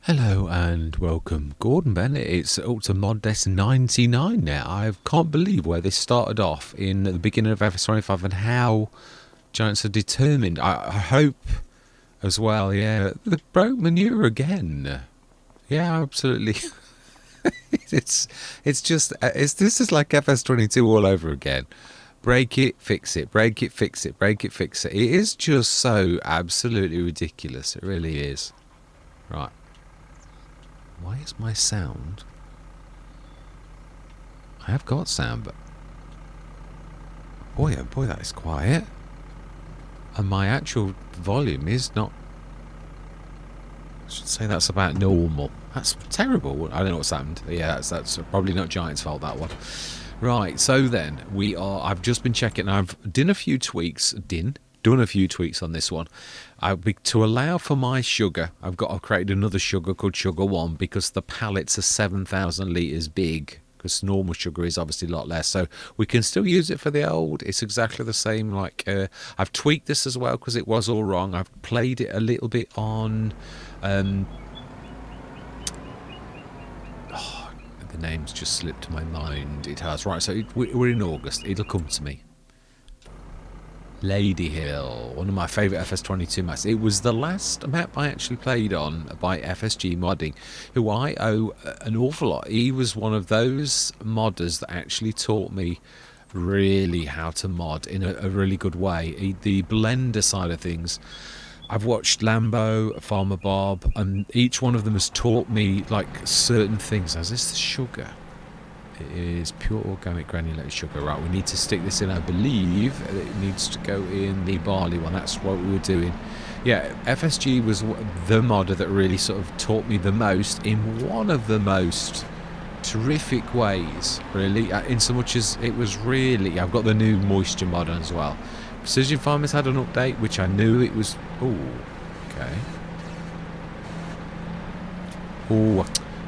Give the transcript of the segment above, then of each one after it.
Hello and welcome, Gordon Bennett. It's Ultimod Desk 99 now. I can't believe where this started off in the beginning of FS25 and how Giants are determined. I hope as well, yeah. The broke manure again. Yeah, absolutely. This is like FS22 all over again. Break it, fix it, break it, fix it, break it, fix it. It is just so absolutely ridiculous. It really is. Right. Why is my sound? I have got sound, but boy, oh boy, that is quiet. And my actual volume is not. I should say that's about normal. That's terrible. I don't know what's happened. Yeah, that's probably not Giant's fault, that one. Right, so then I've just been checking. I've done a few tweaks on this one. To allow for my sugar, I've created another sugar called Sugar 1 because the pallets are 7,000 litres big, because normal sugar is obviously a lot less. So we can still use it for the old. It's exactly the same. I've tweaked this as well because it was all wrong. I've played it a little bit on... the name's just slipped my mind. It has. Right, so we're in August. It'll come to me. Lady Hill, one of my favourite FS22 maps. It was the last map I actually played on by FSG Modding, who I owe an awful lot. He was one of those modders that actually taught me really how to mod in a really good way. The blender side of things, I've watched Lambo, Farmer Bob, and each one of them has taught me like certain things. Is this the sugar? It is pure organic granulated sugar. Right, we need to stick this in. I believe it needs to go in the barley one. That's what we were doing. Yeah, FSG was the modder that really sort of taught me the most in one of the most terrific ways, really. In so much as it was really... I've got the new moisture mod as well. Precision Farmers had an update, which I knew it was... Oh, okay. Oh,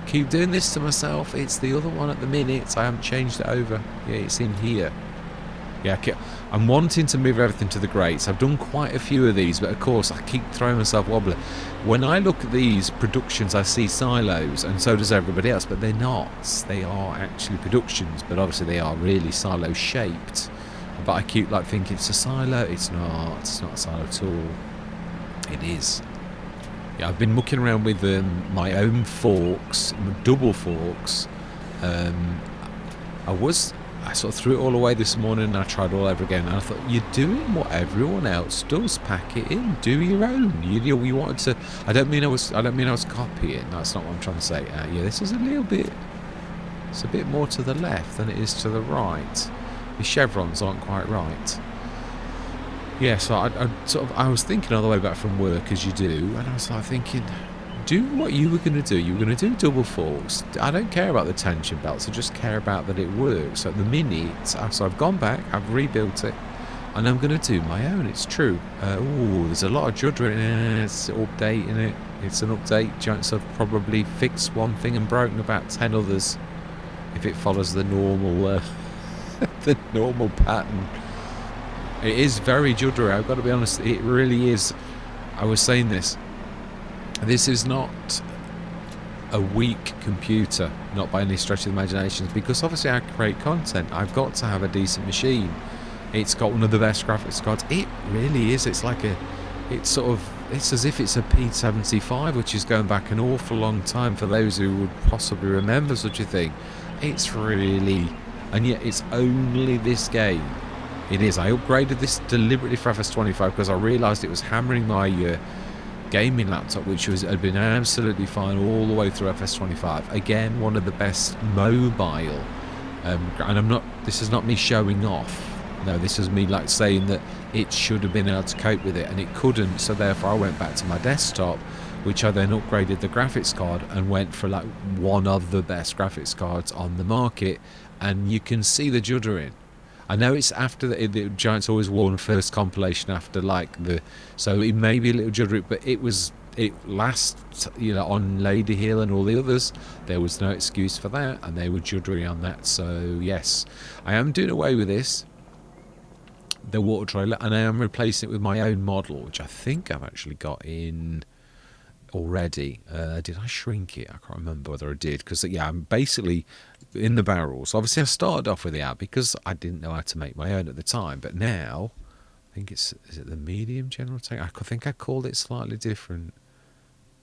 keep doing this to myself. It's the other one at the minute. I haven't changed it over. Yeah, it's in here. Yeah, I'm wanting to move everything to the grates. I've done quite a few of these, but of course I keep throwing myself wobbling. When I look at these productions, I see silos, and so does everybody else, but they're not. They are actually productions, but obviously they are really silo shaped. But I keep thinking it's a silo. It's not. It's not a silo at all. It is. Yeah, I've been mucking around with my own forks, double forks. I sort of threw it all away this morning and I tried all over again. And I thought, you're doing what everyone else does. Pack it in. Do your own. You wanted to. I don't mean I was copying. That's not what I'm trying to say. Yeah, this is a little bit. It's a bit more to the left than it is to the right. The chevrons aren't quite right. Yeah, so I was thinking all the way back from work as you do, and I was thinking, do what you were going to do. You were going to do double forks. I don't care about the tension belts. I just care about that it works. So at the minute, so I've gone back, I've rebuilt it, and I'm going to do my own. It's true. There's a lot of judder in it. It's updating it. It's an update. Giants have probably fixed one thing and broken about 10 others if it follows the normal the normal pattern. It is very juddery, I've got to be honest. It really is. I was saying this is not a weak computer, not by any stretch of the imagination, because obviously I create content. I've got to have a decent machine. It's got one of the best graphics cards. It really is. It's as if it's a P75, which is going back an awful long time for those who would possibly remember such a thing. It's really... And yet it's only this game. It is. I upgraded this deliberately for FS25 because I realised it was hammering my gaming laptop, which had been absolutely fine all the way through FS25. Again, one of the best mobile. And this is not me showing off. No, this is me saying that it should have been able to cope with it, and it couldn't. So therefore, I went back to my desktop, which I then upgraded the graphics card and went for one of the best graphics cards on the market. And you can see the juddering. I know it's after the Giants always won first compilation after so it may be a little juddery, but it last on Lady Hill and all the others, there was no excuse for that, and they were juddering on that. So yes, I am doing away with this, the water trailer, and I am replacing it with my own model, which I think I've actually got in already. Did I shrink it? I can't remember whether I did, because yeah, I'm basically in the barrels. Obviously I started off with the app because I didn't know how to make my own at the time, but now I think is it the medium general tank? I think I called it slightly different.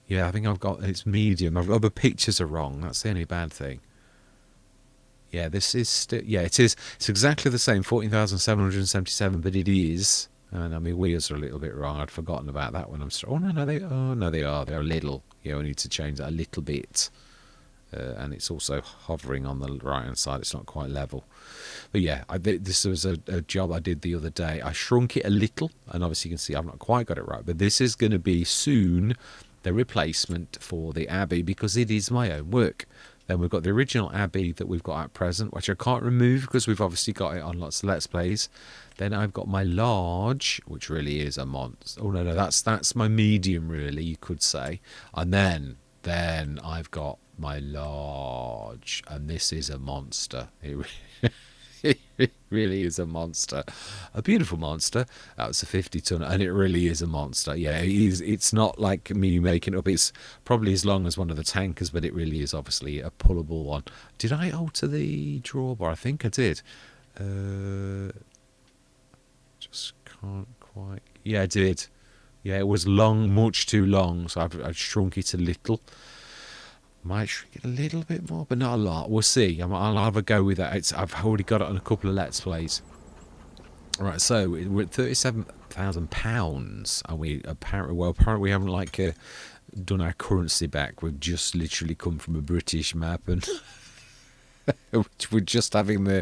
Yeah, I think it's medium. The pictures are wrong. That's the only bad thing. Yeah, this is still, yeah, it is. It's exactly the same, 14,777, but it is. And I mean, wheels are a little bit wrong. I'd forgotten about that one. Oh no, they are. They're a little. Yeah, we need to change that a little bit. And it's also hovering on the right hand side. It's not quite level. But yeah, this was a job I did the other day. I shrunk it a little, and obviously you can see I've not quite got it right. But this is going to be soon the replacement for the Abbey, because it is my own work. Then we've got the original Abbey that we've got at present, which I can't remove because we've obviously got it on lots of Let's Plays. Then I've got my large, which really is a monster. Oh no, that's my medium, really, you could say. And then I've got my large, and this is a monster. It really is a monster, a beautiful monster. That was a 50-ton, and it really is a monster. Yeah, it is. It's not like me making it up. It's probably as long as one of the tankers, but it really is obviously a pullable one. Did I alter the drawbar? I think I did. Just can't quite. Yeah, I did. Yeah, it was long, much too long, so I've shrunk it a little. Might shrink it a little bit more, but not a lot. We'll see. I'll have a go with that. I've already got it on a couple of Let's Plays. Right, so we're at £37,000, and we apparently we haven't done our currency back. We've just literally come from a British map, and we're just having our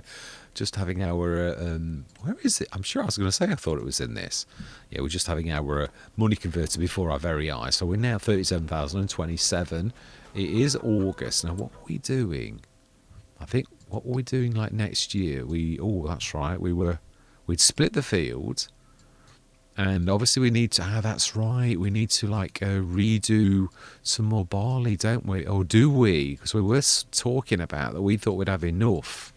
where is it? I'm sure I was going to say I thought it was in this. Yeah, we're just having our money converter before our very eyes. So we're now 37,027. It is August. Now, what are we doing? I think, what were we doing like next year? That's right. We'd split the field. And obviously we need to, that's right. We need to redo some more barley, don't we? Or do we? Because we were talking about that. We thought we'd have enough.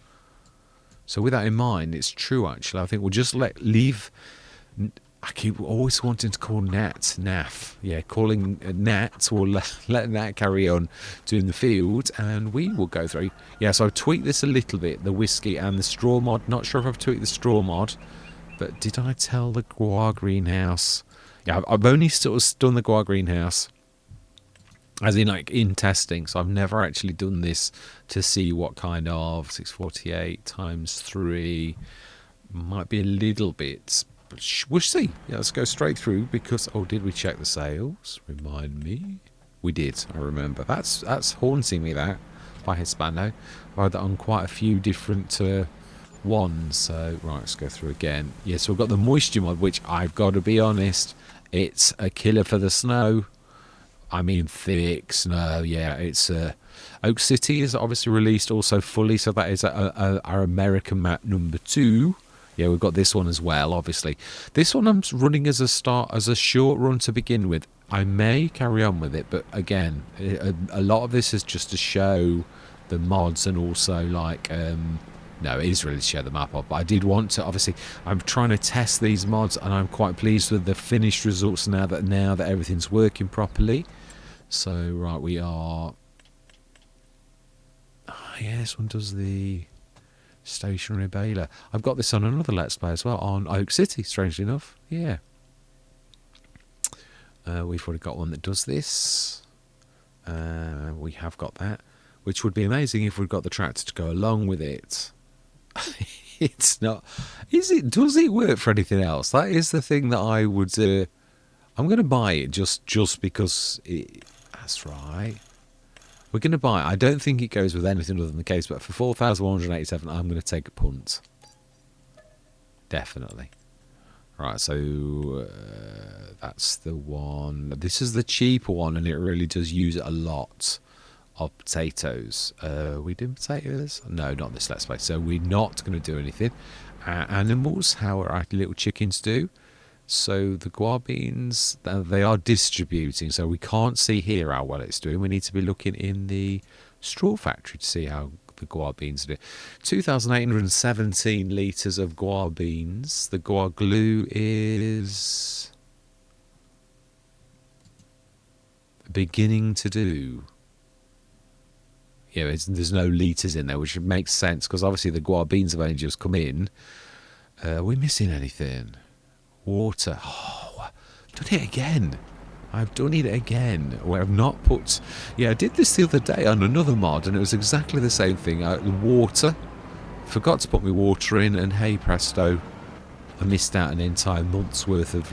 So with that in mind, it's true actually. I think we'll just leave. I keep always wanting to call Naf. Yeah, calling Nat. We'll let Nat carry on doing the field, and we will go through. Yeah, so I've tweaked this a little bit, the whiskey and the straw mod. Not sure if I've tweaked the straw mod, but did I tell the guar greenhouse? Yeah, I've only sort of done the guar greenhouse, as in in testing. So I've never actually done this to see what kind of 648 times 3 might be a little bit. But we'll see. Yeah, let's go straight through because did we check the sales? Remind me. We did. I remember. That's haunting me. That by Hispano. I had that on quite a few different ones. So right, let's go through again. Yeah, so we've got the moisture mod, which I've got to be honest, it's a killer for the snow. I mean, thick snow. Yeah, it's Oak City is obviously released also fully, so that is our American map number 2. Yeah, we've got this one as well, obviously. This one I'm running as a short run to begin with. I may carry on with it, but again, a lot of this is just to show the mods and also no, it is really to show the map up. But I did want to, obviously, I'm trying to test these mods, and I'm quite pleased with the finished results now that everything's working properly. So, right, we are... yeah, this one does the stationary baler. I've got this on another Let's Play as well, on Oak City, strangely enough. Yeah. We've already got one that does this. We have got that, which would be amazing if we've got the tractor to go along with it. It's not... does it work for anything else? That is the thing that I would... I'm going to buy it just because... that's right. We're going to buy it. I don't think it goes with anything other than the case, but for 4,187, I'm going to take a punt. Definitely. Right, so that's the one. This is the cheaper one, and it really does use a lot of potatoes. We do potatoes? No, not this Let's Play. So we're not going to do anything. Animals, how our little chickens do. So the guar beans, they are distributing, so we can't see here how well it's doing. We need to be looking in the straw factory to see how the guar beans do. 2,817 litres of guar beans. The guar glue is beginning to do. Yeah, there's no litres in there, which makes sense because obviously the guava beans have only just come in. Are we missing anything? Water. Oh, I've done it again. I've done it again. Where I've not put... Yeah, I did this the other day on another mod, and it was exactly the same thing. Water. Forgot to put my water in, and hey presto, I missed out an entire month's worth of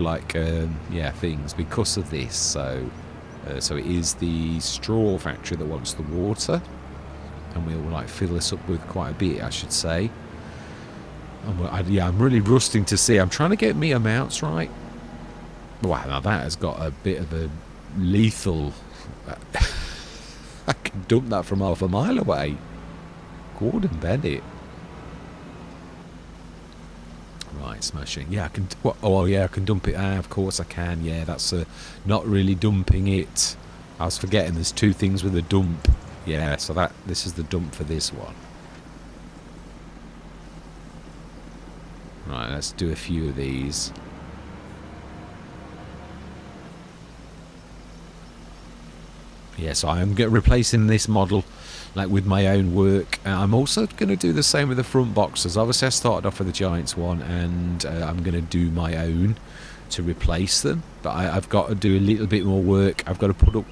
things because of this. So it is the straw factory that wants the water, and we'll fill this up with quite a bit, I should say. And I'm really rusting to see. I'm trying to get me amounts right. Wow, now that has got a bit of a lethal... I can dump that from half a mile away. Gordon Bennett. Right, smashing. Yeah, I can... I can dump it. Of course I can. Yeah, that's not really dumping it. I was forgetting there's two things with a dump. Yeah, so this is the dump for this one. Right, let's do a few of these. Yeah, so I'm replacing this model with my own work. I'm also going to do the same with the front boxes. Obviously I started off with the Giants one, and I'm going to do my own to replace them. But I've got to do a little bit more work. I've got to put up...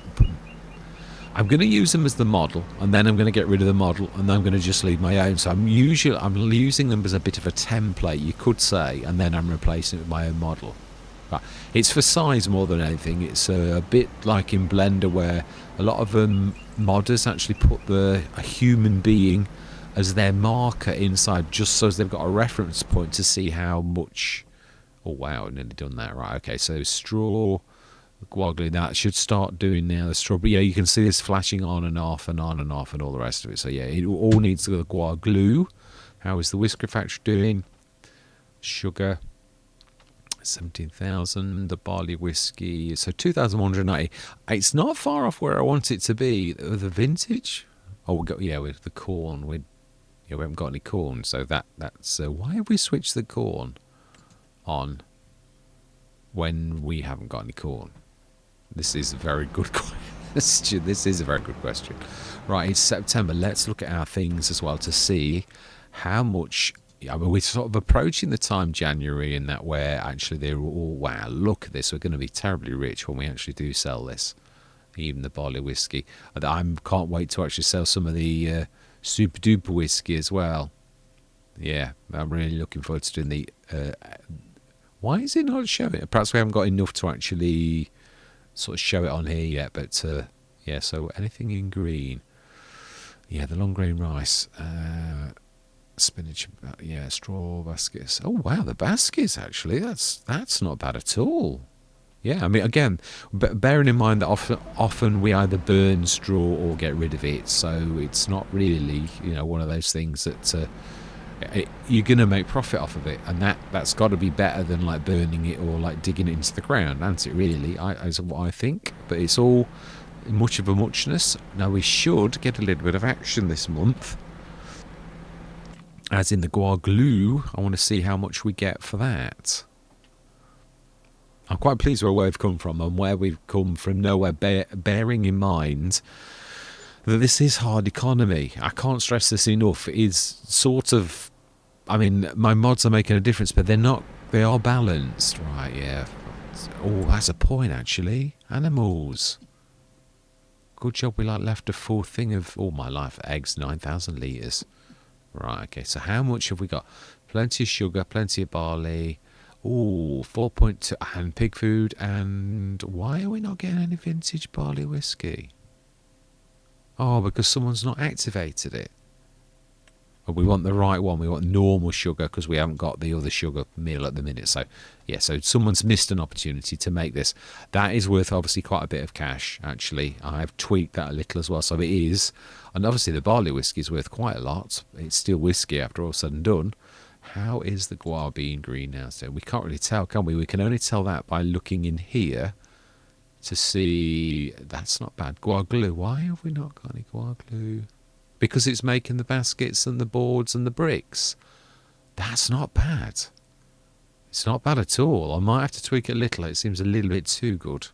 I'm going to use them as the model, and then I'm going to get rid of the model, and then I'm going to just leave my own. So I'm using them as a bit of a template, you could say, and then I'm replacing it with my own model. But it's for size more than anything. It's a bit like in Blender, where a lot of modders actually put a human being as their marker inside, just so as they've got a reference point to see how much... Oh wow, I've nearly done that. Right, okay, so straw... Woggly, that should start doing now. The strawberry, yeah, you can see this flashing on and off and on and off and all the rest of it. So yeah, it all needs the guar glue. How is the whisker factory doing? Sugar, 17,000. The barley whiskey, so 2,190. It's not far off where I want it to be. The vintage. Oh, we got with the corn. We haven't got any corn, so that's why have we switched the corn on when we haven't got any corn? This is a very good question. This is a very good question. Right, it's September. Let's look at our things as well to see how much... we're sort of approaching the time January in that where actually they're all... Wow, look at this. We're going to be terribly rich when we actually do sell this. Even the barley whiskey. I can't wait to actually sell some of the super duper whiskey as well. Yeah, I'm really looking forward to doing the... why is it not showing it? Perhaps we haven't got enough to actually... sort of show it on here yet, but yeah, so anything in green. Yeah, the long grain rice, spinach, yeah, straw baskets. Oh wow, the baskets actually, that's not bad at all. Yeah, I mean, again, bearing in mind that often we either burn straw or get rid of it, so it's not really one of those things that you're going to make profit off of it, and that's got to be better than burning it or digging it into the ground, isn't it, really? Is what I think. But it's all much of a muchness. Now we should get a little bit of action this month, as in the guar glue. I want to see how much we get for that. I'm quite pleased where we've come from, and where we've come from nowhere, bearing in mind that this is hard economy. I can't stress this enough. It is sort of... I mean, my mods are making a difference, but they're not. They are balanced, right? Yeah. Oh, that's a point, actually. Animals. Good job we left a full thing of all my life. Eggs, 9,000 litres. Right, okay. So how much have we got? Plenty of sugar, plenty of barley. Oh, 4.2. And pig food. And why are we not getting any vintage barley whiskey? Oh, because someone's not activated it. We want the right one. We want normal sugar because we haven't got the other sugar mill at the minute. So, yeah, so someone's missed an opportunity to make this. That is worth obviously quite a bit of cash, actually. I've tweaked that a little as well. So it is. And obviously the barley whiskey is worth quite a lot. It's still whiskey after all said and done. How is the guar bean green now? So we can't really tell, can we? We can only tell that by looking in here to see. That's not bad. Guar glue. Why have we not got any guar glue? Because it's making the baskets and the boards and the bricks. That's not bad. It's not bad at all. I might have to tweak it a little. It seems a little bit too good.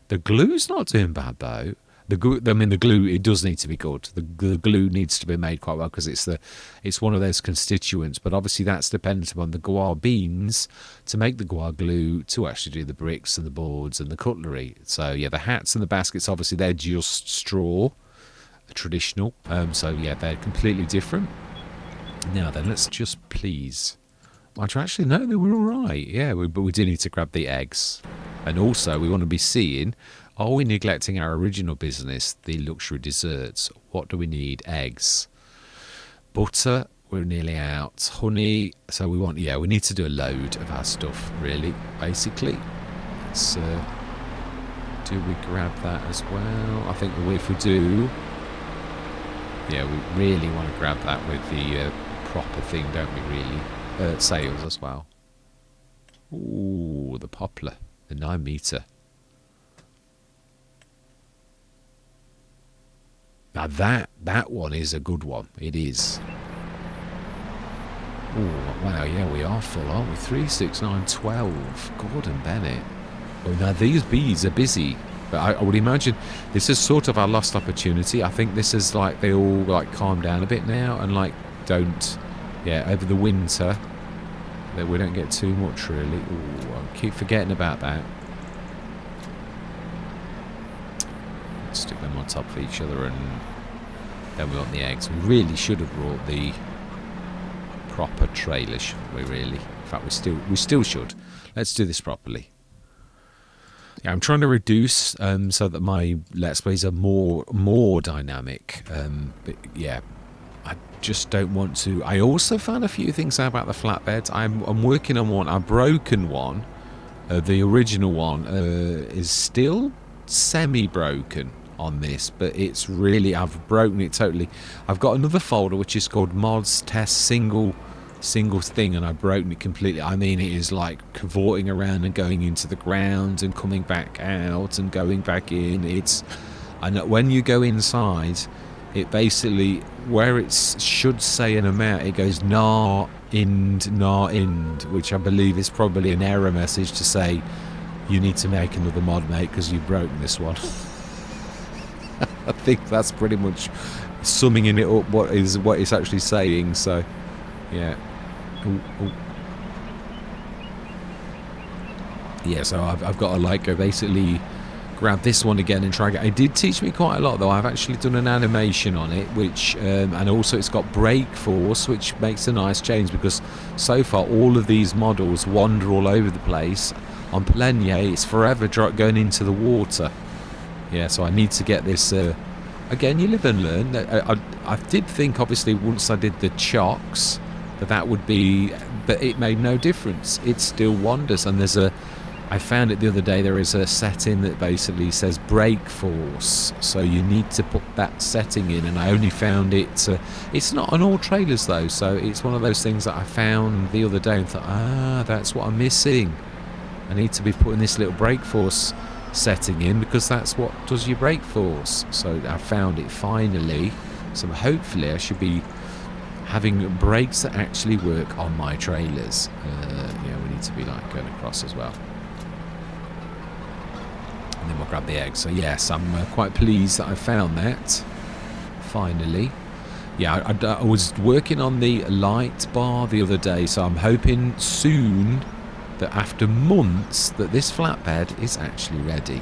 The glue's not doing bad though. The glue, it does need to be good. The glue needs to be made quite well because it's one of those constituents. But obviously that's dependent upon the guar beans to make the guar glue to actually do the bricks and the boards and the cutlery. So yeah, the hats and the baskets, obviously they're just straw, traditional. So yeah, they're completely different. Now then, let's just please. Actually, no, they were all right. Yeah, but we do need to grab the eggs. And also, we want to be seeing, are we neglecting our original business, the luxury desserts? What do we need? Eggs. Butter, we're nearly out. Honey, so we want, yeah, we need to do a load of our stuff, really, basically. Let's, do we grab that as well? I think if we do, yeah, we really want to grab that with the proper thing, don't we, really? Sales as well. Ooh, the poplar, the 9 metre. Now that one is a good one. It is. Oh wow, yeah, we are full, aren't we? 3, 6, 9, 12. Gordon Bennett. Well, now these bees are busy, but I would imagine this is sort of our lost opportunity. I think this is like they all like calm down a bit now and like don't. Yeah, over the winter, that we don't get too much, really. Ooh, I keep forgetting about that. Let's stick them on top of each other, and then we want the eggs. We really should have brought the proper trailer, shouldn't we, really? In fact, we still should. Let's do this properly. Yeah, I'm trying to reduce so that my Let's Plays are more dynamic. But yeah, I just don't want to. I also found a few things out about the flatbeds. I'm working on one. I've broken one. The original one is still semi-broken on this, but it's really, I've broken it totally. I've got another folder which is called mods test single thing, and I've broken it completely. I mean, it is like cavorting around and going into the ground and coming back out and going back in. And when you go inside, it basically, where it should say an amount, it goes nah ind, which I believe is probably an error message to say you need to make another mod, mate, because you've broken this one. I think that's pretty much summing it up what it's actually saying. So yeah. Ooh. Yeah, so I've got to like go basically grab this one again and try again. It did teach me quite a lot though. I've actually done an animation on it, which and also it's got brake force, which makes a nice change, because so far all of these models wander all over the place. On Plenier, it's forever going into the water. Yeah, so I need to get this again. You live and learn. I did think, obviously, once I did the chocks, that would be, but it made no difference. It still wanders. And I found it the other day, there is a setting that basically says brake force, so you need to put that setting in, and I only found it, it's not on all trailers though, so it's one of those things that I found the other day and thought, that's what I'm missing. I need to be putting this little brake force setting in, because that's what does your brake force. So I found it finally, so hopefully I should be having brakes that actually work on my trailers. Yeah, we need to be like going across as well. And then we'll grab the egg. So yes, I'm quite pleased that I found that finally. Yeah, I was working on the light bar the other day, so I'm hoping soon that after months that this flatbed is actually ready.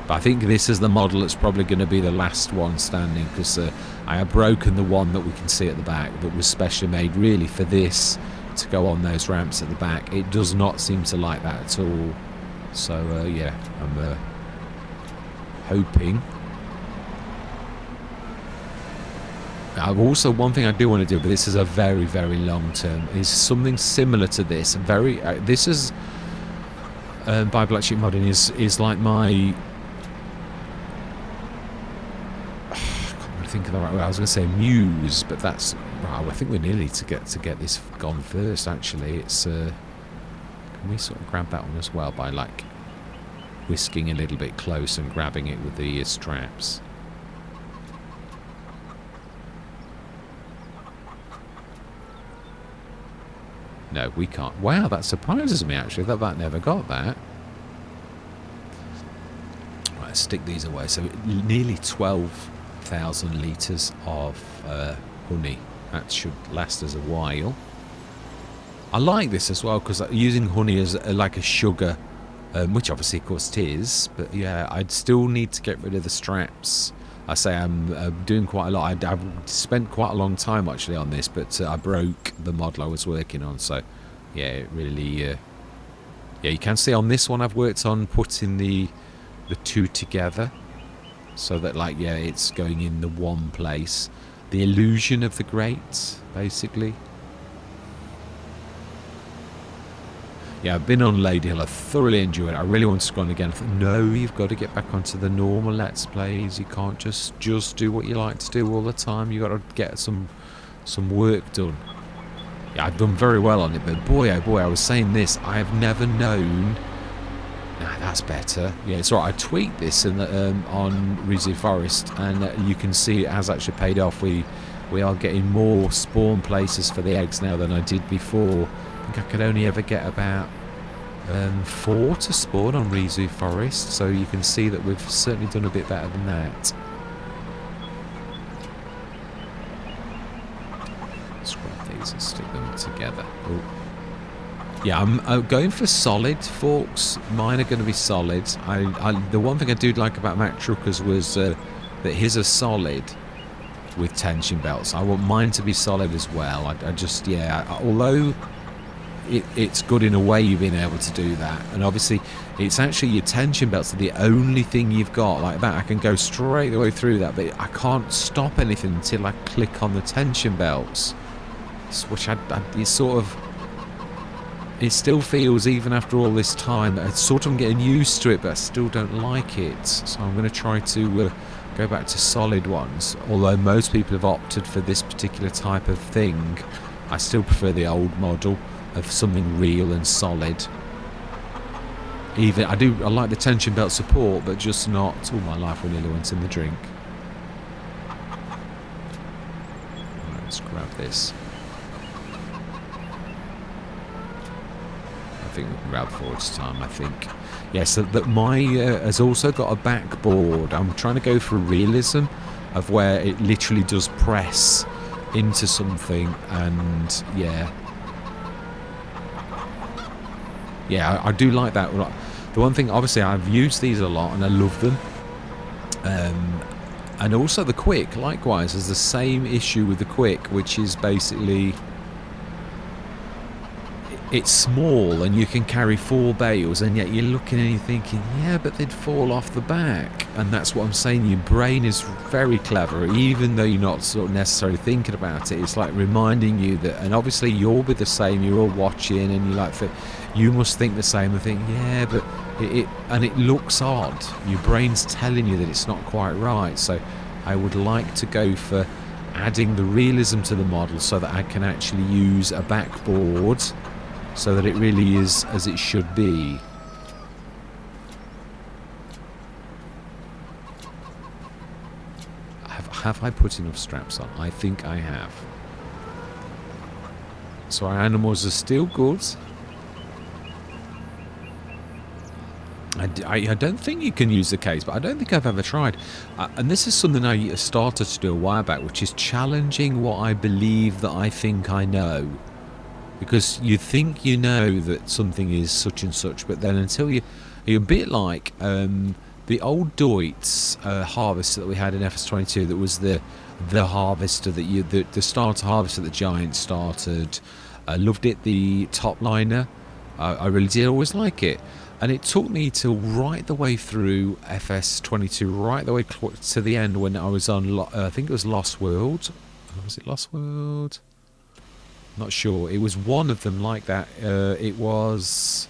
But I think this is the model that's probably going to be the last one standing, because I have broken the one that we can see at the back that was specially made really for this to go on those ramps at the back. It does not seem to like that at all. So yeah, I'm hoping. Also, one thing I do want to do, but this is a very, very long term, is something similar to this. This is by Black Sheep Modding is like my. I can't really think of the right word. I was going to say muse, but that's. Wow, I think we nearly to get this gone first. Actually, it's. Can we sort of grab that one as well by like whisking a little bit close and grabbing it with the straps? No, we can't. Wow, that surprises me actually that never got that. stick these away. So nearly 12,000 litres of honey. That should last us a while. I like this as well because using honey as like a sugar, which obviously of course it is, but yeah, I'd still need to get rid of the straps. I say I'm doing quite a lot. I've spent quite a long time actually on this, but I broke the model I was working on, so yeah, it really yeah, you can see on this one I've worked on putting the two together so that, like, yeah, it's going in the one place. The illusion of the grates, basically. Yeah, I've been on Lady Hill. I thoroughly enjoyed it. I really wanted to go on again. I thought, no, you've got to get back onto the normal Let's Plays. You can't just do what you like to do all the time. You've got to get some work done. Yeah, I've done very well on it, but boy, oh boy, I was saying this. I have never known... Nah, that's better. Yeah, it's all right. I tweaked this in the, on Renegados Forest, and you can see it has actually paid off. We are getting more spawn places for the eggs now than I did before. I think I could only ever get about 4 to spawn on Renegados Forest, so you can see that we've certainly done a bit better than that. Let's grab these and stick them together. Ooh. Yeah, I'm going for solid forks. Mine are going to be solid. The one thing I do like about Mac Truckers was that his are solid with tension belts. I want mine to be solid as well. I just, yeah, although it's good in a way you've been able to do that, and obviously it's actually your tension belts are the only thing you've got like that. I can go straight the way through that, but I can't stop anything until I click on the tension belts, which it's sort of... It still feels, even after all this time, it's sort of getting used to it, but I still don't like it. So I'm going to try to go back to solid ones. Although most people have opted for this particular type of thing, I still prefer the old model of something real and solid. Even I like the tension belt support, but just not... All my life, I nearly went in the drink. Right, let's grab this. I think we can grab forward time, I think. Yes, so that my has also got a backboard. I'm trying to go for realism of where it literally does press into something, and yeah. Yeah, I do like that. The one thing, obviously, I've used these a lot and I love them. And also the Quick, likewise, has the same issue with the Quick, which is basically... It's small and you can carry 4 bales, and yet you're looking and you're thinking, yeah, but they'd fall off the back. And that's what I'm saying, your brain is very clever, even though you're not sort of necessarily thinking about it. It's like reminding you that, and obviously you'll be the same, you're all watching and you like, you must think the same and think, yeah, but it looks odd. Your brain's telling you that it's not quite right. So I would like to go for adding the realism to the model so that I can actually use a backboard so that it really is as it should be. Have I put enough straps on? I think I have. So our animals are still good. I don't think you can use the case, but I don't think I've ever tried. And this is something I started to do a while back, which is challenging what I believe that I think I know. Because you think you know that something is such and such, but then until you're a bit like the old Deutz harvester that we had in FS25, that was the harvester that the starter harvester that Giant started. I loved it, the top liner. I really did always like it. And it took me till right the way through FS25, right the way to the end when I was on, I think it was Lost World. Was it Lost World? Not sure. It was one of them like that. It was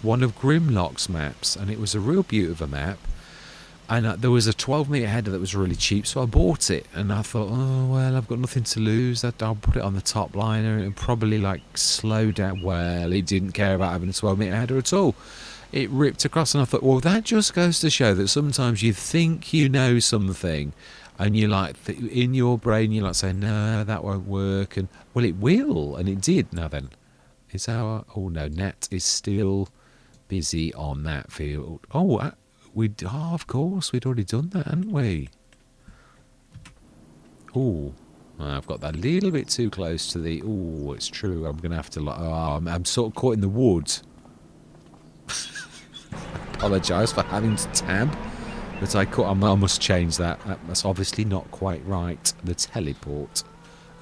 one of Grimlock's maps, and it was a real beauty of a map. And there was a 12-meter header that was really cheap, so I bought it. And I thought, oh well, I've got nothing to lose. I'll put it on the top liner, and it'll probably like slow down. Well, it didn't care about having a 12-meter header at all. It ripped across, and I thought, well, that just goes to show that sometimes you think you know something. And you like, in your brain, you're like saying, no, that won't work. And, well, it will. And it did. Now then, is our, oh no, Net is still busy on that field. Oh, Oh, of course, we'd already done that, hadn't we? Oh, I've got that a little bit too close to the... Oh, it's true. I'm going to have to... Oh, I'm sort of caught in the woods. Apologise for having to tab. But I must change that. That's obviously not quite right. The teleport.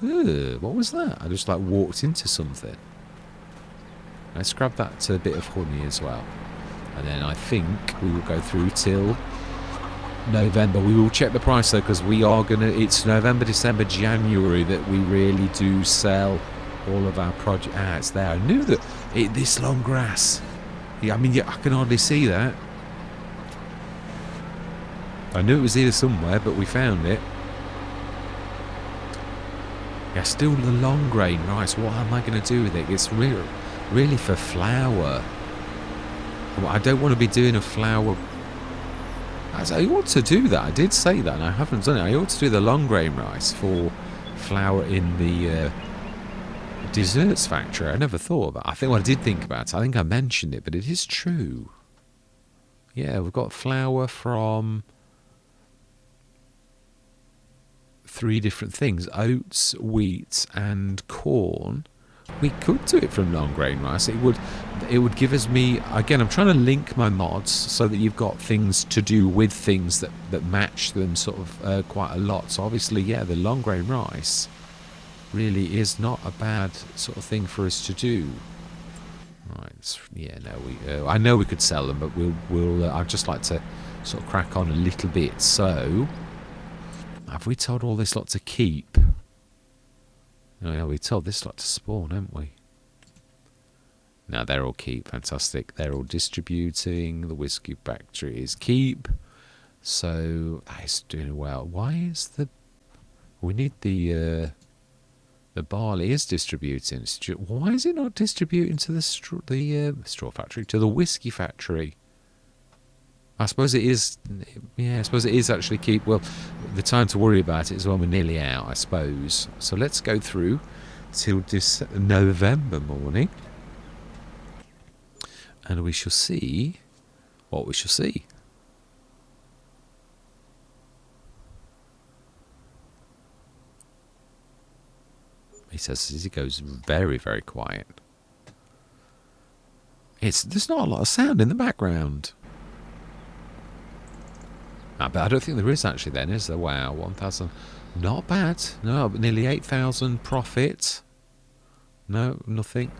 Ugh, what was that? I just like walked into something. Let's grab that bit of honey as well. And then I think we will go through till November. We will check the price though, because we are going to... It's November, December, January that we really do sell all of our project. Ah, it's there. I knew that this long grass. Yeah, I mean, I can hardly see that. I knew it was here somewhere, but we found it. Yeah, still the long grain rice. What am I going to do with it? It's really for flour. I don't want to be doing a flour. I ought to do that. I did say that, and I haven't done it. I ought to do the long grain rice for flour in the desserts factory. I never thought of that. I think I did think about it. I think I mentioned it, but it is true. Yeah, we've got flour from 3 different things: oats, wheat, and corn. We could do it from long grain rice. It would give us again, I'm trying to link my mods so that you've got things to do with things that match them sort of quite a lot. So obviously, yeah, the long grain rice really is not a bad sort of thing for us to do. Right, yeah, no, I know we could sell them, but we'll I'd just like to sort of crack on a little bit. So have we told all this lot to keep? Oh, yeah, we told this lot to spawn, haven't we? Now they're all keep. Fantastic. They're all distributing. The whiskey factory is keep. So it's doing well. Why is we need the barley is distributing. Why is it not distributing to the straw factory, to the whiskey factory? I suppose it is. Yeah, I suppose it is actually keep. Well, the time to worry about it is when we're nearly out, I suppose. So let's go through till this November morning, and we shall see what we shall see. He says as he goes very, very quiet. There's not a lot of sound in the background. But I don't think there is actually then, is there? Wow, 1,000. Not bad. No, but nearly 8,000 profit. No, nothing.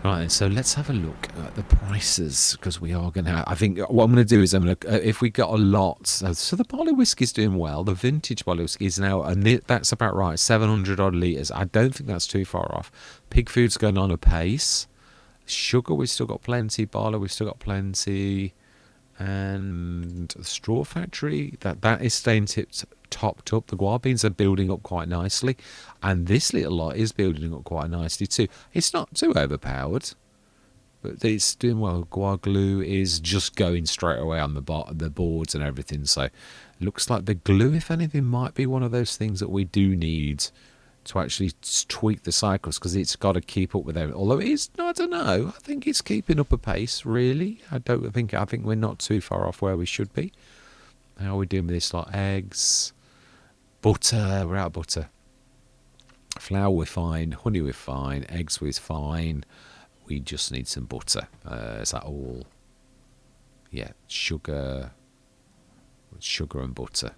Right, so let's have a look at the prices, because we are going to have... I think what I'm going to do is if we got a lot... So the barley whiskey is doing well. The vintage barley whiskey is now... And that's about right, 700 odd litres. I don't think that's too far off. Pig food's going on apace. Sugar, we've still got plenty. Barley, we've still got plenty. And the straw factory, that is staying topped up. The guar beans are building up quite nicely, and this little lot is building up quite nicely too. It's not too overpowered, but it's doing well. Guar glue is just going straight away on the boards and everything. So it looks like the glue, if anything, might be one of those things that we do need to actually tweak the cycles, because it's got to keep up with everything. Although it is, I don't know, I think it's keeping up a pace, really. I think we're not too far off where we should be. How are we doing with this lot? Eggs, butter, we're out of butter. Flour, we're fine. Honey, we're fine. Eggs, we're fine. We just need some butter. Is that all? Yeah, sugar and butter.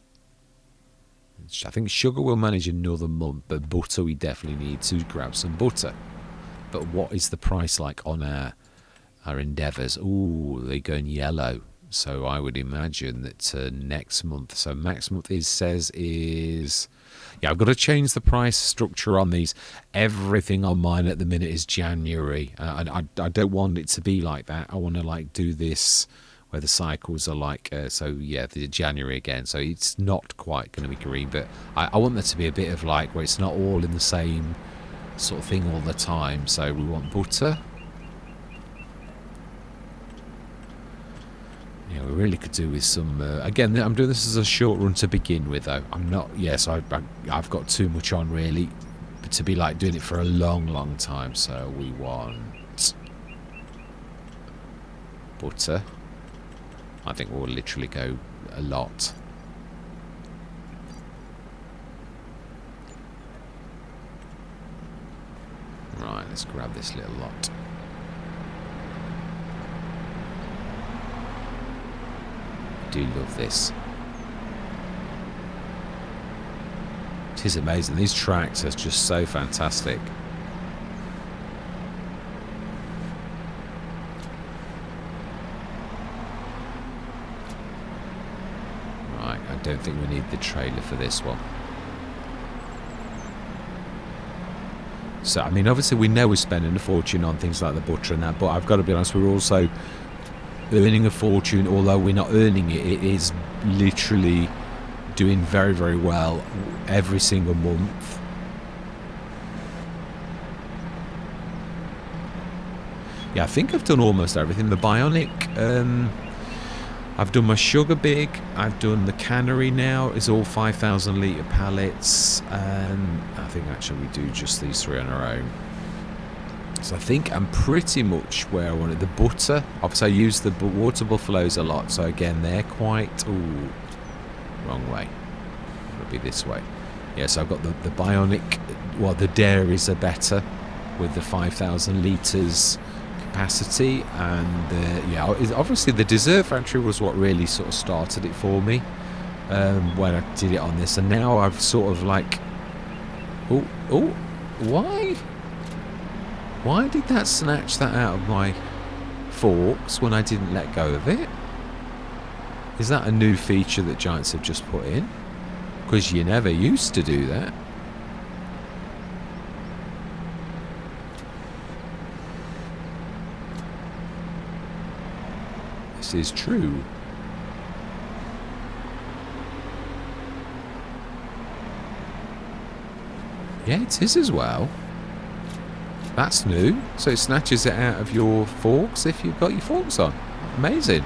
I think sugar will manage another month, but butter we definitely need to grab some butter. But what is the price like on our endeavours? Ooh, they're going yellow. So I would imagine that next month. So next month is yeah, I've got to change the price structure on these. Everything on mine at the minute is January. I don't want it to be like that. I want to like do this where the cycles are like, so yeah, the January again. So it's not quite going to be green, but I want there to be a bit of like, where it's not all in the same sort of thing all the time. So we want butter. Yeah, we really could do with some, again, I'm doing this as a short run to begin with though. I'm not, yes, I've got too much on really to be like doing it for a long time. So we want butter. I think we'll literally go a lot. Right, let's grab this little lot. I do love this. It is amazing. These tracks are just so fantastic. Right, I don't think we need the trailer for this one. So, I mean, obviously we know we're spending a fortune on things like the butter and that, but I've got to be honest, we're also earning a fortune. Although we're not earning it, it is literally doing very, very well every single month. Yeah, I think I've done almost everything. The Bionic, I've done my sugar big, I've done the cannery now, it's all 5,000 litre pallets. I think actually we do just these three on our own. So I think I'm pretty much where I wanted. The butter, obviously I use the water buffaloes a lot, so again they're quite, ooh, wrong way, it'll be this way. Yeah, so I've got the Bionic, well, the dairies are better with the 5,000 litres capacity, and yeah, obviously the dessert factory was what really sort of started it for me when I did it on this, and now I've sort of like, oh, why did that snatch that out of my forks when I didn't let go of it? Is that a new feature that Giants have just put in? Because you never used to do that. This is true. Yeah, it is as well. That's new. So it snatches it out of your forks if you've got your forks on. Amazing.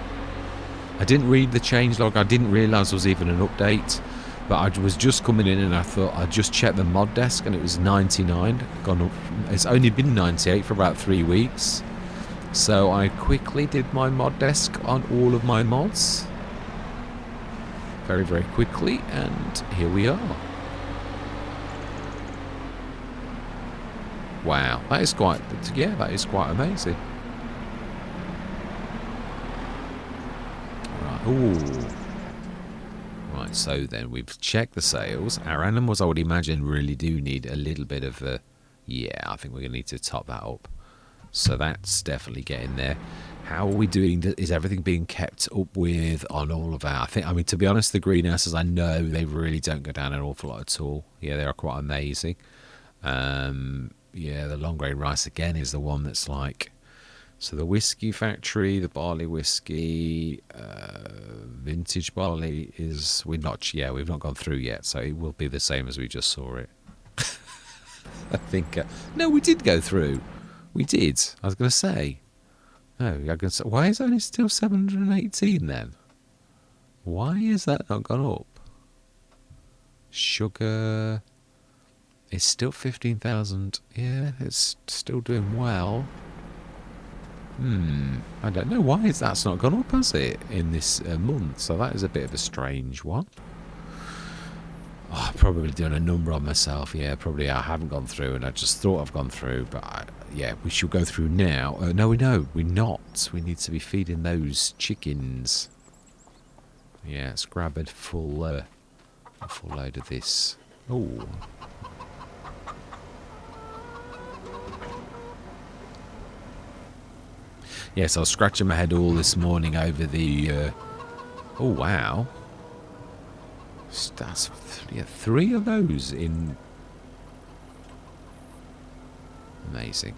I didn't read the changelog. I didn't realise there was even an update. But I was just coming in and I thought I'd just check the mod desk and it was 99. Gone up. It's only been 98 for about 3 weeks. So I quickly did my mod desk on all of my mods. Very, very quickly. And here we are. Wow, that is quite, yeah, that is quite amazing. Right, ooh. Right, so then we've checked the sales. Our animals, I would imagine, really do need a little bit of a, yeah, I think we're going to need to top that up. So that's definitely getting there. How are we doing? Is everything being kept up with on all of our, I mean, to be honest, the greenhouses, I know they really don't go down an awful lot at all. Yeah, they are quite amazing. Yeah, the long grain rice again is the one that's like, so the whiskey factory, the barley whiskey, vintage barley is, we've not gone through yet, so it will be the same as we just saw it. I think, no, we did go through. We did. I was going to say, no, I'm going to say, why is it only still 718 then? Why is that not gone up? Sugar. It's still 15,000. Yeah, it's still doing well. I don't know why that's not gone up, has it, in this month? So that is a bit of a strange one. Oh, I've probably done a number on myself. Yeah, probably I haven't gone through, and I just thought I've gone through. But yeah, we should go through now. No, we're not. We need to be feeding those chickens. Yeah, let's grab a full load of this. Oh. Yes, I was scratching my head all this morning over the... oh, wow. That's 3 of those in... Amazing.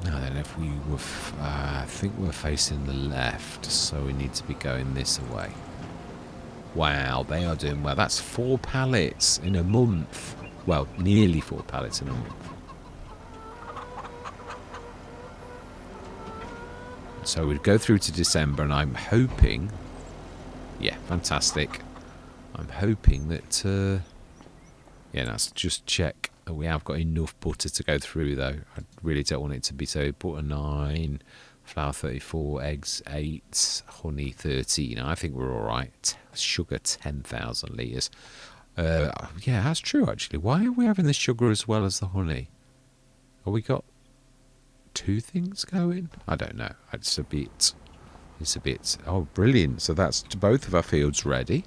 Now then, if we were... I think we're facing the left, so we need to be going this way. Wow, they are doing well. That's 4 pallets in a month. Well, nearly 4 pallets in a month. So we'd go through to December, and I'm hoping... Yeah, fantastic. I'm hoping that Yeah, let's just check that we have got enough butter to go through, though. I really don't want it to be so. Butter 9, flour 34, eggs 8, honey 13. I think we're all right. Sugar 10,000 litres. Yeah, that's true, actually. Why are we having the sugar as well as the honey? Have we got two things going? I don't know. It's a bit. Oh, brilliant. So that's both of our fields ready.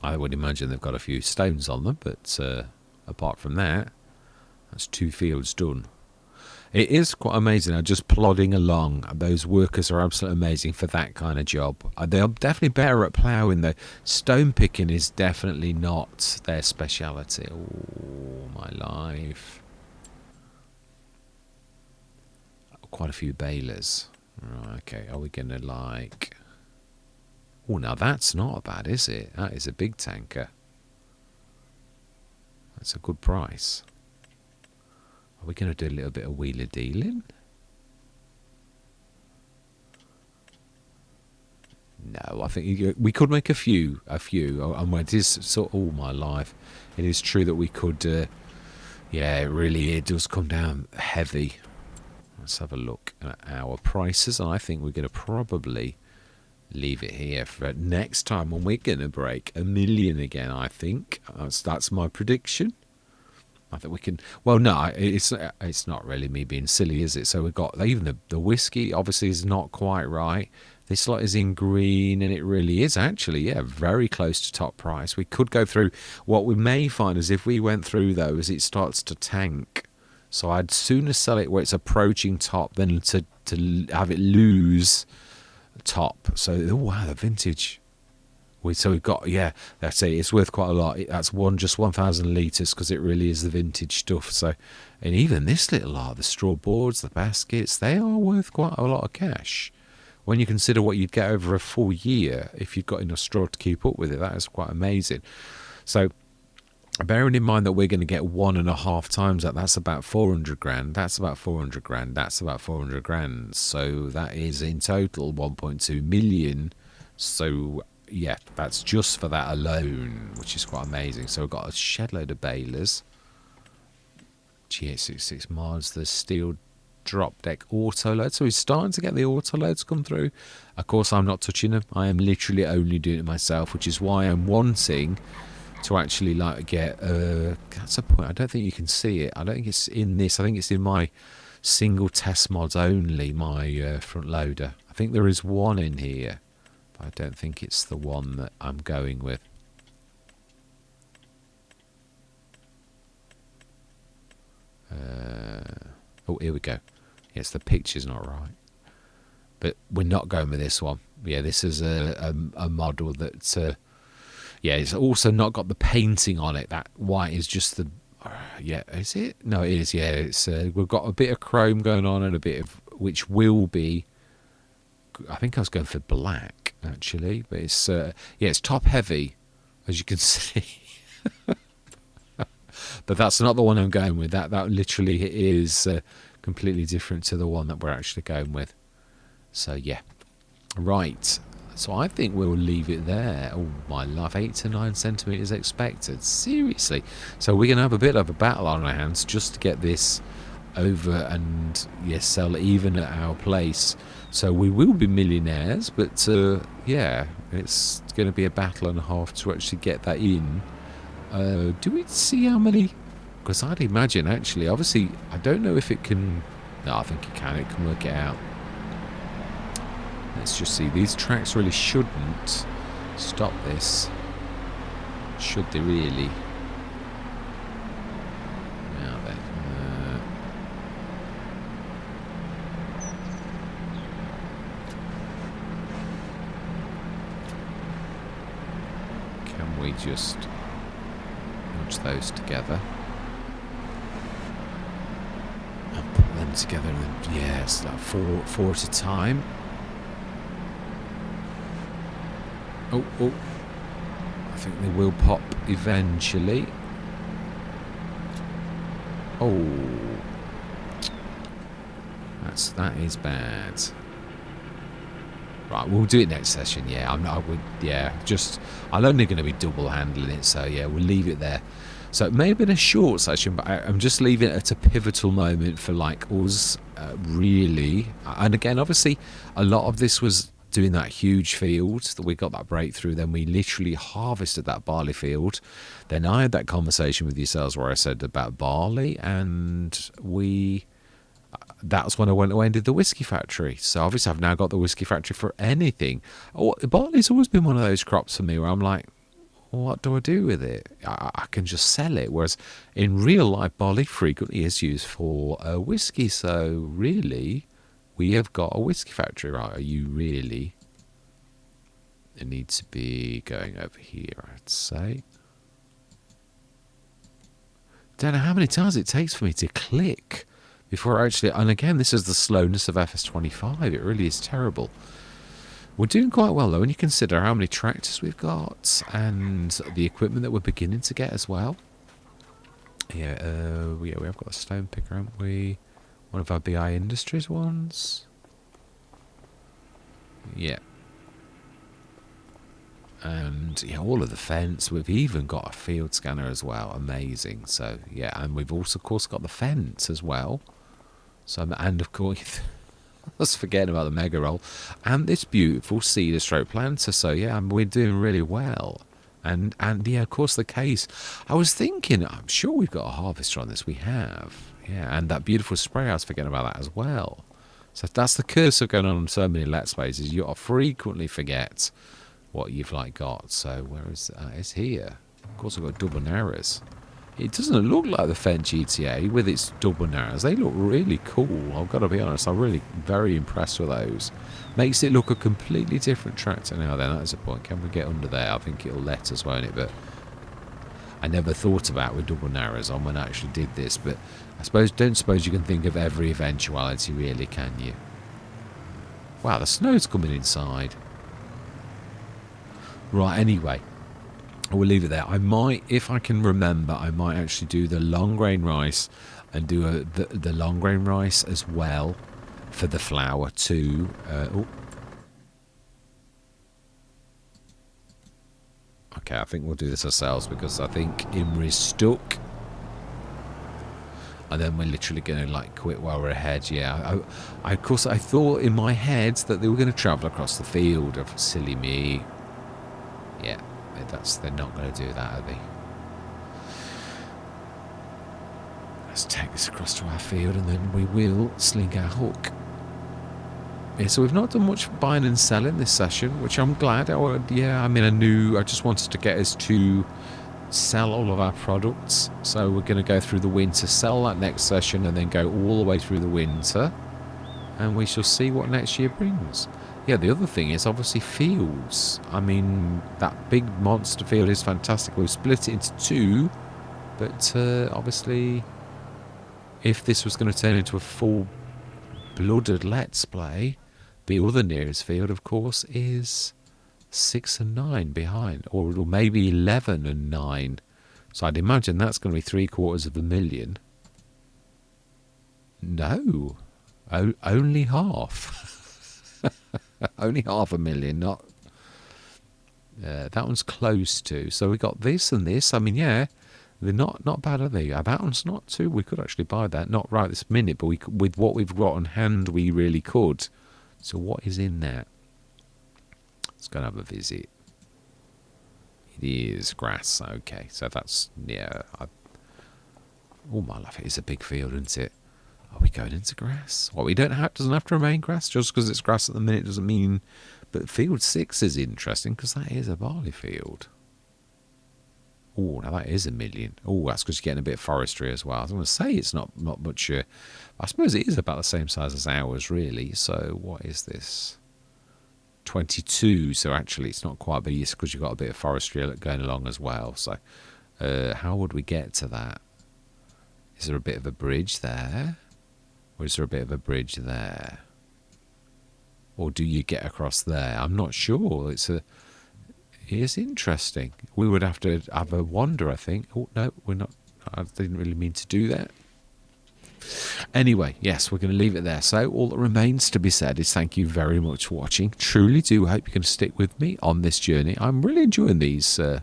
I would imagine they've got a few stones on them, but apart from that, that's 2 fields done. It is quite amazing. Just plodding along. Those workers are absolutely amazing for that kind of job. They're definitely better at ploughing, though. Stone picking is definitely not their speciality. Oh, my life. Quite a few balers. Right, okay, are we going to like... Oh, now that's not bad, is it? That is a big tanker. That's a good price. Are we going to do a little bit of wheeler dealing? No, I think we could make a few. And it is sort of all my life. It is true that we could. Yeah, it does come down heavy. Let's have a look at our prices, and I think we're going to probably leave it here for next time when we're going to break 1 million again. I think that's my prediction. I think we can. Well, no, it's not really me being silly, is it? So we've got even the whiskey obviously is not quite right. This lot is in green, and it really is actually, yeah, very close to top price. We could go through. What we may find is if we went through those, it starts to tank. So I'd sooner sell it where it's approaching top than to have it lose top. So, oh wow, the vintage. So we've got, yeah, that's it. It's worth quite a lot. That's just 1,000 litres because it really is the vintage stuff. So, and even this little lot, the straw boards, the baskets, they are worth quite a lot of cash. When you consider what you'd get over a full year if you've got enough straw to keep up with it, that is quite amazing. So, bearing in mind that we're going to get 1.5 times that, that's about 400 grand. That's about 400 grand. That's about 400 grand. So that is in total 1.2 million. So yeah, that's just for that alone, which is quite amazing. So we've got a shed load of balers. GH66 mods, the steel drop deck auto load. So we're starting to get the auto loads come through. Of course, I'm not touching them. I am literally only doing it myself, which is why I'm wanting to actually like get that's a point. I don't think you can see it. I don't think it's in this. I think it's in my single test mods only, my front loader. I think there is one in here, but I don't think it's the one that I'm going with. Oh, here we go. Yes, the picture's not right, but we're not going with this one. Yeah, this is a model that yeah, it's also not got the painting on it. That white is just the yeah, is it? No, it is. Yeah, it's we've got a bit of chrome going on and a bit of, which will be, I think I was going for black actually, but it's yeah, it's top heavy, as you can see. But that's not the one I'm going with. That literally is completely different to the one that we're actually going with. So yeah, right. So I think we'll leave it there. Oh my life, 8 to 9 centimeters expected. Seriously. So we're going to have a bit of a battle on our hands just to get this over and yes, sell even at our place. So we will be millionaires, but yeah, it's going to be a battle and a half to actually get that in. Do we see how many? Because I'd imagine actually, obviously, I don't know if it can. No, I think it can. It can work it out. Let's just see. These tracks really shouldn't stop this. Should they really? Now then. Can we just nudge those together? And put them together and then, yes, like four at a time. Oh, I think they will pop eventually. Oh, that is bad. Right, we'll do it next session. Yeah, I would. Yeah, I'm only going to be double handling it, so yeah, we'll leave it there. So it may have been a short session, but I'm just leaving it at a pivotal moment for like us, really. And again, obviously, a lot of this was doing that huge field that we got that breakthrough. Then we literally harvested that barley field. Then I had that conversation with yourselves where I said about barley, and that's when I went away and did the whiskey factory. So obviously I've now got the whiskey factory for anything. Barley's always been one of those crops for me where I'm like, what do I do with it? I can just sell it. Whereas in real life, barley frequently is used for whiskey. So really, we have got a whiskey factory, right? Are you really? It needs to be going over here, I'd say. Don't know how many times it takes for me to click before actually, and again, this is the slowness of FS25. It really is terrible. We're doing quite well, though, when you consider how many tractors we've got and the equipment that we're beginning to get as well. Yeah, we have got a stone picker, haven't we? One of our BI Industries ones. Yeah. And yeah, all of the fence. We've even got a field scanner as well. Amazing. So yeah, and we've also, of course, got the fence as well. So, and of course, let's forget about the mega roll and this beautiful cedar stroke planter. So yeah, we're doing really well. And yeah, of course, the case. I was thinking, I'm sure we've got a harvester on this. We have, yeah, and that beautiful spray. I was forgetting about that as well. So that's the curse of going on so many Let's Plays. Is you frequently forget what you've like got. So where is it's here? Of course, I've got double narrows. It doesn't look like the Fendt GTA with its double narrows. They look really cool. I've got to be honest. I'm really very impressed with those. Makes it look a completely different tractor. Now then, that's a point. Can we get under there? I think it'll let us, won't it? But I never thought about with double narrows on when I actually did this. But I don't suppose you can think of every eventuality, really, can you? Wow, the snow's coming inside. Right, anyway. We'll leave it there. I might, if I can remember, I might actually do the long grain rice and do the long grain rice as well for the flour too. Okay, I think we'll do this ourselves because I think Imri's stuck. And then we're literally going to like quit while we're ahead. Yeah, of course, I thought in my head that they were going to travel across the field. Of silly me. Yeah. They're not going to do that, are they? Let's take this across to our field and then we will sling our hook. Yeah, so we've not done much buying and selling this session, which I'm glad. I just wanted to get us to sell all of our products. So we're going to go through the winter, sell that next session, and then go all the way through the winter. And we shall see what next year brings. Yeah, the other thing is obviously fields. I mean, that big monster field is fantastic. We've split it into two, but obviously, if this was going to turn into a full-blooded Let's Play, the other nearest field, of course, is 6 and 9 behind, or maybe 11 and 9. So I'd imagine that's going to be 750,000. No, only half. Only 500,000, not that one's close to. So we got this and this. I mean, yeah, they're not bad, are they? That one's not too. We could actually buy that, not right this minute, but with what we've got on hand, we really could. So what is in there? Let's go and have a visit. It is grass. Okay, so that's oh my life, it is a big field, isn't it? Are we going into grass? Well, doesn't have to remain grass. Just because it's grass at the minute doesn't mean... But field 6 is interesting because that is a barley field. Oh, now that is 1 million. Oh, that's because you're getting a bit of forestry as well. I was going to say it's not much... I suppose it is about the same size as ours, really. So what is this? 22. So actually it's not quite, but it's because you've got a bit of forestry going along as well. So how would we get to that? Is there a bit of a bridge there? Or is there a bit of a bridge there? Or do you get across there? I'm not sure. It is interesting. We would have to have a wander, I think. Oh, no, we're not. I didn't really mean to do that. Anyway, yes, we're going to leave it there. So all that remains to be said is thank you very much for watching. Truly do hope you can stick with me on this journey. I'm really enjoying these. I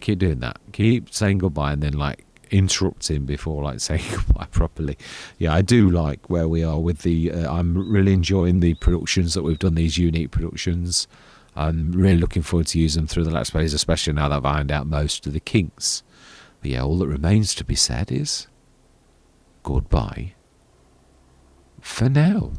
keep doing that. Keep saying goodbye and then like interrupting before like saying goodbye properly. Yeah, I do like where we are with the I'm really enjoying the productions that we've done, these unique productions. I'm really looking forward to using them through the Let's Plays, especially now that I've ironed out most of the kinks. But yeah, all that remains to be said is goodbye for now.